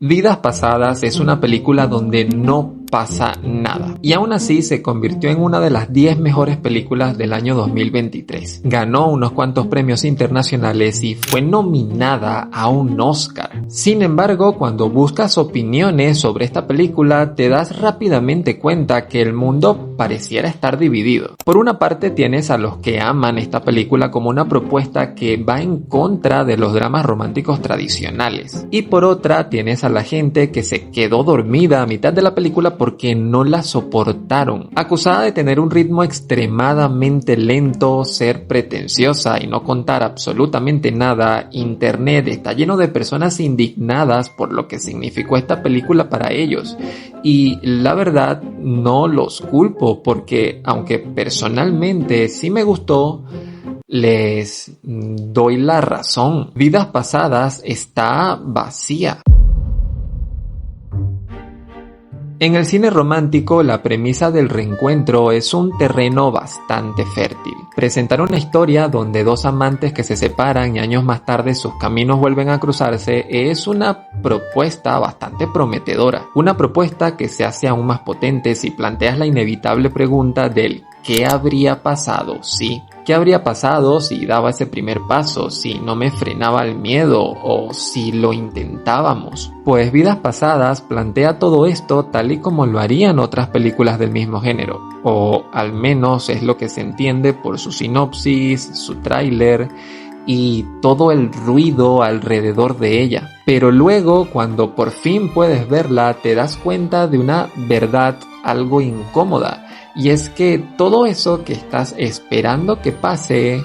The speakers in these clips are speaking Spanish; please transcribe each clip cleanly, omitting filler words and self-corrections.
Vidas Pasadas es una película donde no pasa nada, y aún así se convirtió en una de las 10 mejores películas del año 2023. Ganó unos cuantos premios internacionales y fue nominada a un Oscar. Sin embargo, cuando buscas opiniones sobre esta película, te das rápidamente cuenta que el mundo pareciera estar dividido. Por una parte tienes a los que aman esta película como una propuesta que va en contra de los dramas románticos tradicionales, y por otra tienes a la gente que se quedó dormida a mitad de la película porque no la soportaron, acusada de tener un ritmo extremadamente lento, ser pretenciosa y no contar absolutamente nada. Internet está lleno de personas indignadas por lo que significó esta película para ellos, y la verdad no los culpo porque aunque personalmente sí me gustó, les doy la razón. Vidas Pasadas está vacía. En el cine romántico, la premisa del reencuentro es un terreno bastante fértil. Presentar una historia donde dos amantes que se separan y años más tarde sus caminos vuelven a cruzarse es una propuesta bastante prometedora. Una propuesta que se hace aún más potente si planteas la inevitable pregunta del ¿qué habría pasado si? ¿Qué habría pasado si daba ese primer paso, si no me frenaba el miedo o si lo intentábamos? Pues Vidas Pasadas plantea todo esto tal y como lo harían otras películas del mismo género, o al menos es lo que se entiende por su sinopsis, su tráiler y todo el ruido alrededor de ella. Pero luego, cuando por fin puedes verla, te das cuenta de una verdad algo incómoda. Y es que todo eso que estás esperando que pase,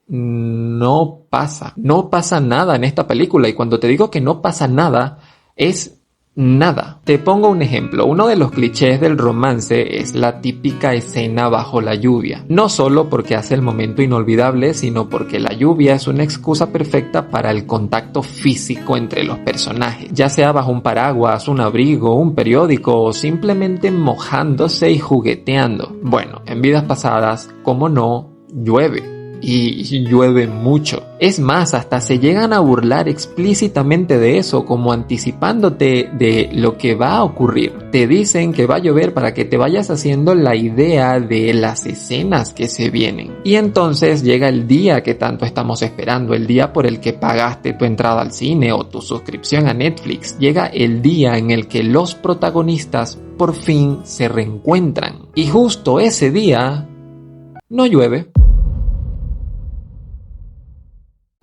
no pasa. No pasa nada en esta película. Y cuando te digo que no pasa nada, es nada. Te pongo un ejemplo. Uno de los clichés del romance es la típica escena bajo la lluvia. No solo porque hace el momento inolvidable, sino porque la lluvia es una excusa perfecta para el contacto físico entre los personajes. Ya sea bajo un paraguas, un abrigo, un periódico o simplemente mojándose y jugueteando. Bueno, en Vidas Pasadas, como no, llueve. Y llueve mucho. Es más, hasta se llegan a burlar explícitamente de eso, como anticipándote de lo que va a ocurrir. Te dicen que va a llover para que te vayas haciendo la idea de las escenas que se vienen. Y entonces llega el día que tanto estamos esperando, el día por el que pagaste tu entrada al cine o tu suscripción a Netflix. Llega el día en el que los protagonistas por fin se reencuentran. Y justo ese día no llueve.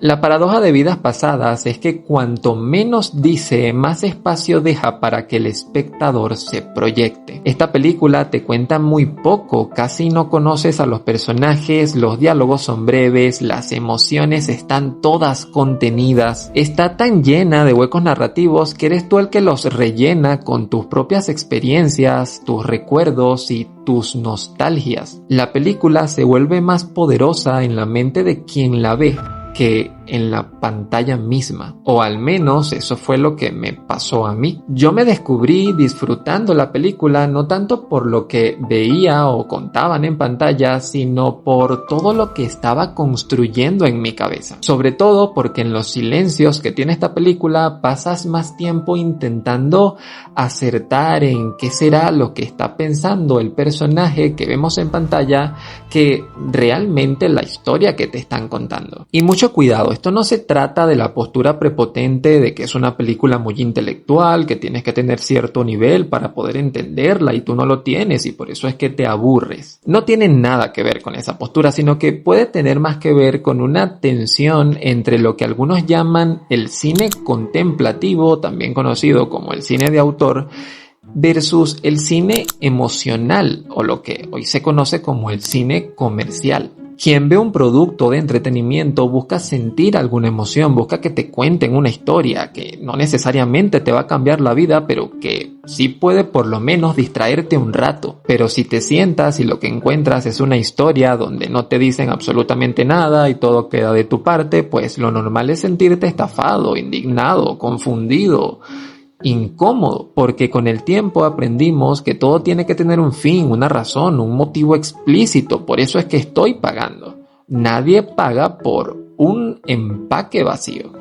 La paradoja de Vidas Pasadas es que cuanto menos dice, más espacio deja para que el espectador se proyecte. Esta película te cuenta muy poco, casi no conoces a los personajes, los diálogos son breves, las emociones están todas contenidas. Está tan llena de huecos narrativos que eres tú el que los rellena con tus propias experiencias, tus recuerdos y tus nostalgias. La película se vuelve más poderosa en la mente de quien la ve que en la pantalla misma, o al menos eso fue lo que me pasó a mí. Yo me descubrí disfrutando la película no tanto por lo que veía o contaban en pantalla, sino por todo lo que estaba construyendo en mi cabeza. Sobre todo porque en los silencios que tiene esta película pasas más tiempo intentando acertar en qué será lo que está pensando el personaje que vemos en pantalla que realmente la historia que te están contando. Y mucho cuidado, esto no se trata de la postura prepotente de que es una película muy intelectual, que tienes que tener cierto nivel para poder entenderla y tú no lo tienes y por eso es que te aburres. No tiene nada que ver con esa postura, sino que puede tener más que ver con una tensión entre lo que algunos llaman el cine contemplativo, también conocido como el cine de autor, versus el cine emocional o lo que hoy se conoce como el cine comercial. Quien ve un producto de entretenimiento busca sentir alguna emoción, busca que te cuenten una historia que no necesariamente te va a cambiar la vida, pero que sí puede por lo menos distraerte un rato. Pero si te sientas y lo que encuentras es una historia donde no te dicen absolutamente nada y todo queda de tu parte, pues lo normal es sentirte estafado, indignado, confundido, incómodo, porque con el tiempo aprendimos que todo tiene que tener un fin, una razón, un motivo explícito. Por eso es que estoy pagando. Nadie paga por un empaque vacío.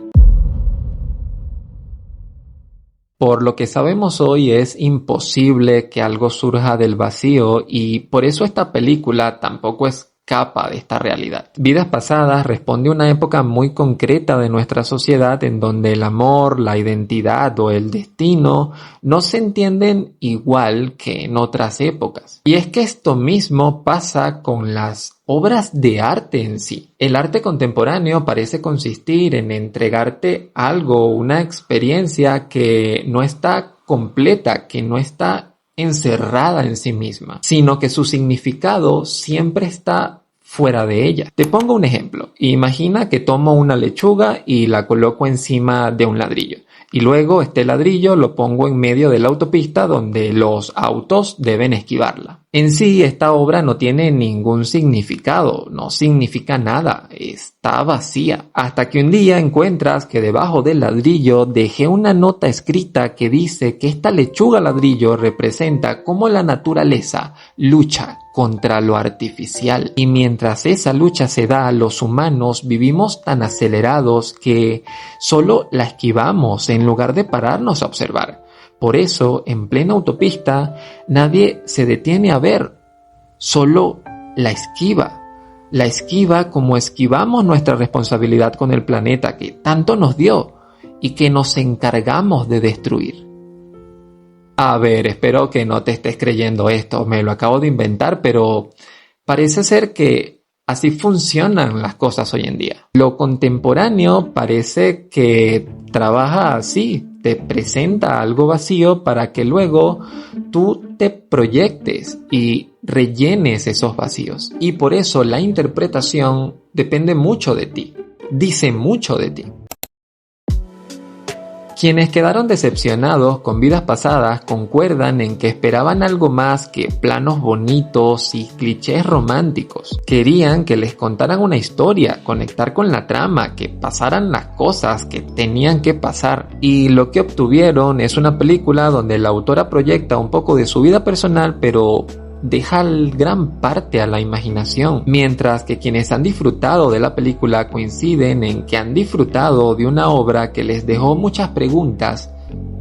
Por lo que sabemos hoy es imposible que algo surja del vacío y por eso esta película tampoco escapa de esta realidad. Vidas pasadas responde a una época muy concreta de nuestra sociedad en donde el amor, la identidad o el destino no se entienden igual que en otras épocas. Y es que esto mismo pasa con las obras de arte en sí. El arte contemporáneo parece consistir en entregarte algo, una experiencia que no está completa, que no está encerrada en sí misma, sino que su significado siempre está fuera de ella. Te pongo un ejemplo. Imagina que tomo una lechuga y la coloco encima de un ladrillo. Y luego este ladrillo lo pongo en medio de la autopista donde los autos deben esquivarla. En sí, esta obra no tiene ningún significado, no significa nada, está vacía. Hasta que un día encuentras que debajo del ladrillo dejé una nota escrita que dice que esta lechuga ladrillo representa cómo la naturaleza lucha contra lo artificial. Y mientras esa lucha se da, los humanos vivimos tan acelerados que solo la esquivamos en lugar de pararnos a observar. Por eso, en plena autopista, nadie se detiene a ver, solo la esquiva. La esquiva como esquivamos nuestra responsabilidad con el planeta que tanto nos dio y que nos encargamos de destruir. A ver, espero que no te estés creyendo esto, me lo acabo de inventar, pero parece ser que así funcionan las cosas hoy en día. Lo contemporáneo parece que trabaja así, te presenta algo vacío para que luego tú te proyectes y rellenes esos vacíos. Y por eso la interpretación depende mucho de ti, dice mucho de ti. Quienes quedaron decepcionados con Vidas pasadas concuerdan en que esperaban algo más que planos bonitos y clichés románticos. Querían que les contaran una historia, conectar con la trama, que pasaran las cosas que tenían que pasar. Y lo que obtuvieron es una película donde la autora proyecta un poco de su vida personal, pero deja gran parte a la imaginación, mientras que quienes han disfrutado de la película coinciden en que han disfrutado de una obra que les dejó muchas preguntas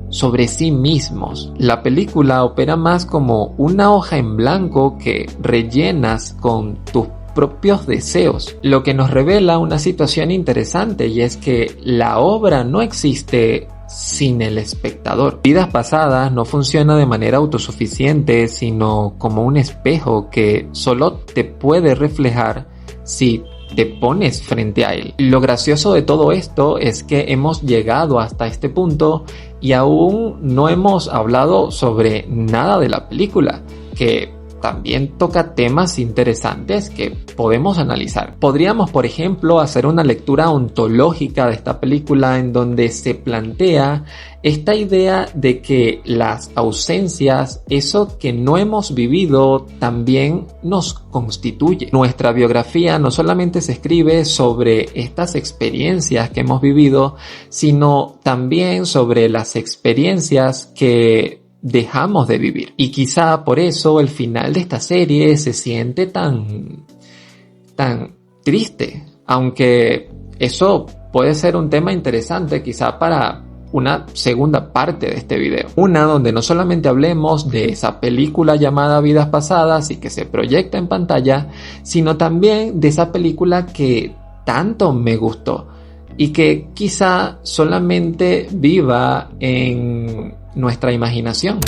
sobre sí mismos. La película opera más como una hoja en blanco que rellenas con tus propios deseos, lo que nos revela una situación interesante, y es que la obra no existe sin el espectador. Vidas pasadas no funciona de manera autosuficiente, sino como un espejo que solo te puede reflejar si te pones frente a él. Lo gracioso de todo esto es que hemos llegado hasta este punto y aún no hemos hablado sobre nada de la película, que también toca temas interesantes que podemos analizar. Podríamos, por ejemplo, hacer una lectura ontológica de esta película en donde se plantea esta idea de que las ausencias, eso que no hemos vivido, también nos constituye. Nuestra biografía no solamente se escribe sobre estas experiencias que hemos vivido, sino también sobre las experiencias que dejamos de vivir. Y quizá por eso el final de esta serie se siente tan triste, aunque eso puede ser un tema interesante quizá para una segunda parte de este video, una donde no solamente hablemos de esa película llamada Vidas pasadas y que se proyecta en pantalla, sino también de esa película que tanto me gustó y que quizá solamente viva en nuestra imaginación.